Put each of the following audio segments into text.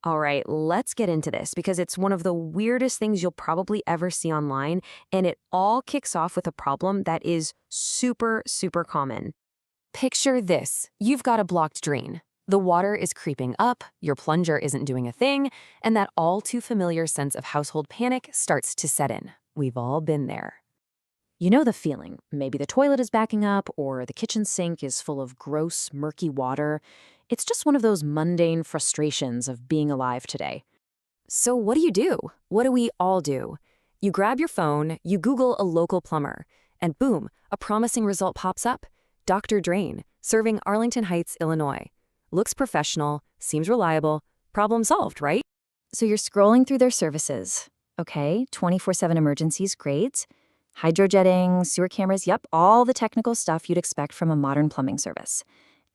All right, let's get into this because it's one of the weirdest things you'll probably ever see online, and it all kicks off with a problem that is super, super common. Picture this. You've got a blocked drain. The water is creeping up, your plunger isn't doing a thing, and that all too familiar sense of household panic starts to set in. We've all been there. You know the feeling. Maybe the toilet is backing up or the kitchen sink is full of gross, murky water. It's just one of those mundane frustrations of being alive today. So what do? What do we all do? You grab your phone, you Google a local plumber, and boom, a promising result pops up. Dr. Drain, serving Arlington Heights, Illinois. Looks professional, seems reliable, problem solved, right? So you're scrolling through their services. Okay, 24/7 emergencies, great. Hydrojetting, sewer cameras, yep, all the technical stuff you'd expect from a modern plumbing service.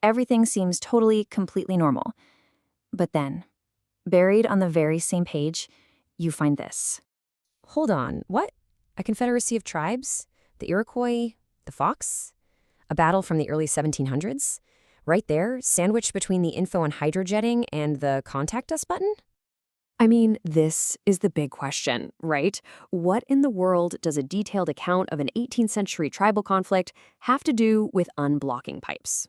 Everything seems totally, completely normal. But then, buried on the very same page, you find this. Hold on, what? A Confederacy of Tribes? The Iroquois? The Fox? A battle from the early 1700s? Right there, sandwiched between the info on hydrojetting and the contact us button? I mean, this is the big question, right? What in the world does a detailed account of an 18th century tribal conflict have to do with unblocking pipes?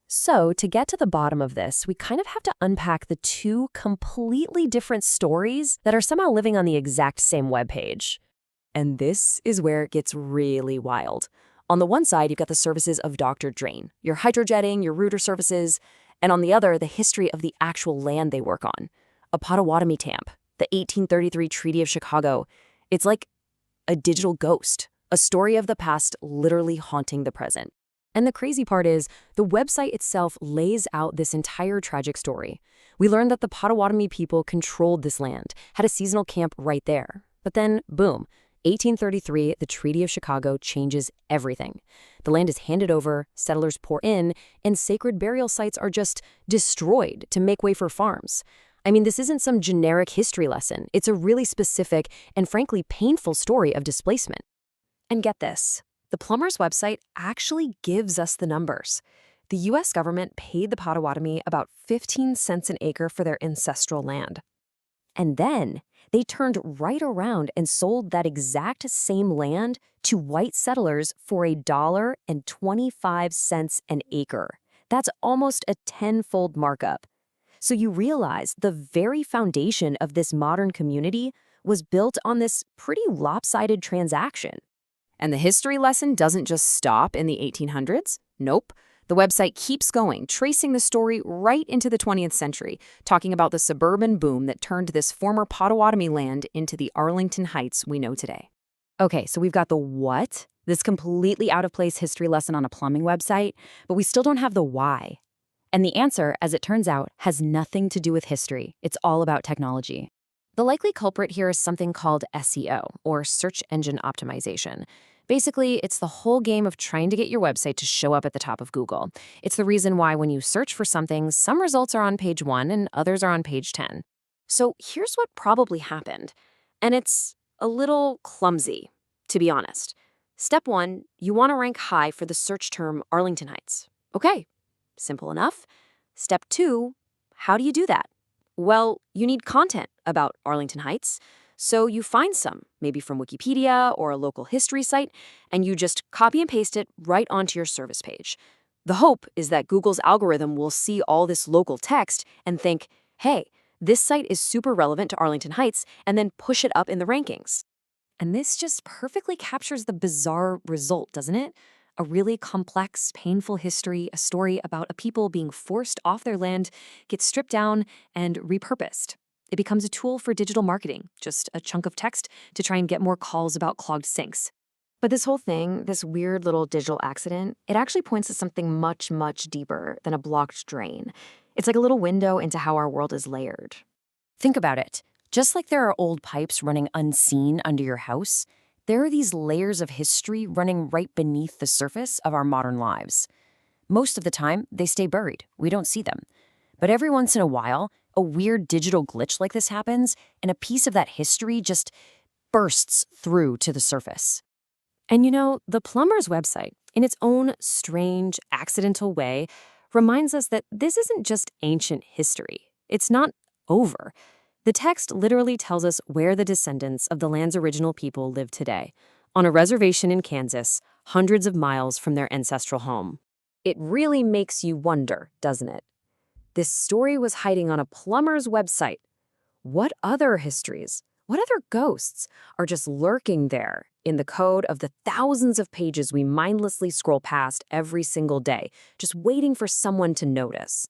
So, to get to the bottom of this, we kind of have to unpack the two completely different stories that are somehow living on the exact same webpage. And this is where it gets really wild. On the one side, you've got the services of Dr. Drain, your hydrojetting, your router services, and on the other, the history of the actual land they work on. A Potawatomi Tamp, the 1833 Treaty of Chicago. It's like a digital ghost, a story of the past literally haunting the present. And the crazy part is, the website itself lays out this entire tragic story. We learned that the Potawatomi people controlled this land, had a seasonal camp right there. But then, boom, 1833, the Treaty of Chicago changes everything. The land is handed over, settlers pour in, and sacred burial sites are just destroyed to make way for farms. I mean, this isn't some generic history lesson. It's a really specific and frankly painful story of displacement. And get this, the plumber's website actually gives us the numbers. The U.S. government paid the Potawatomi about 15 cents an acre for their ancestral land. And then they turned right around and sold that exact same land to white settlers for $1.25 an acre. That's almost a tenfold markup. So you realize the very foundation of this modern community was built on this pretty lopsided transaction. And the history lesson doesn't just stop in the 1800s. Nope. The website keeps going, tracing the story right into the 20th century, talking about the suburban boom that turned this former Potawatomi land into the Arlington Heights we know today. Okay, so we've got the what, this completely out-of-place history lesson on a plumbing website, but we still don't have the why. And the answer, as it turns out, has nothing to do with history. It's all about technology. The likely culprit here is something called SEO, or search engine optimization. Basically, it's the whole game of trying to get your website to show up at the top of Google. It's the reason why when you search for something, some results are on page 1 and others are on page 10. So here's what probably happened. And it's a little clumsy, to be honest. Step 1, you want to rank high for the search term Arlington Heights. Okay, simple enough. Step 2, how do you do that? Well, you need content about Arlington Heights. So you find some, maybe from Wikipedia or a local history site, and you just copy and paste it right onto your service page. The hope is that Google's algorithm will see all this local text and think, hey, this site is super relevant to Arlington Heights, and then push it up in the rankings. And this just perfectly captures the bizarre result, doesn't it? A really complex, painful history, a story about a people being forced off their land, gets stripped down, and repurposed. It becomes a tool for digital marketing, just a chunk of text to try and get more calls about clogged sinks. But this whole thing, this weird little digital accident, it actually points to something much, much deeper than a blocked drain. It's like a little window into how our world is layered. Think about it. Just like there are old pipes running unseen under your house, there are these layers of history running right beneath the surface of our modern lives. Most of the time, they stay buried. We don't see them. But every once in a while, a weird digital glitch like this happens, and a piece of that history just bursts through to the surface. And you know, the plumber's website, in its own strange, accidental way, reminds us that this isn't just ancient history. It's not over. The text literally tells us where the descendants of the land's original people live today, on a reservation in Kansas, hundreds of miles from their ancestral home. It really makes you wonder, doesn't it? This story was hiding on a plumber's website. What other histories, what other ghosts are just lurking there in the code of the thousands of pages we mindlessly scroll past every single day, just waiting for someone to notice?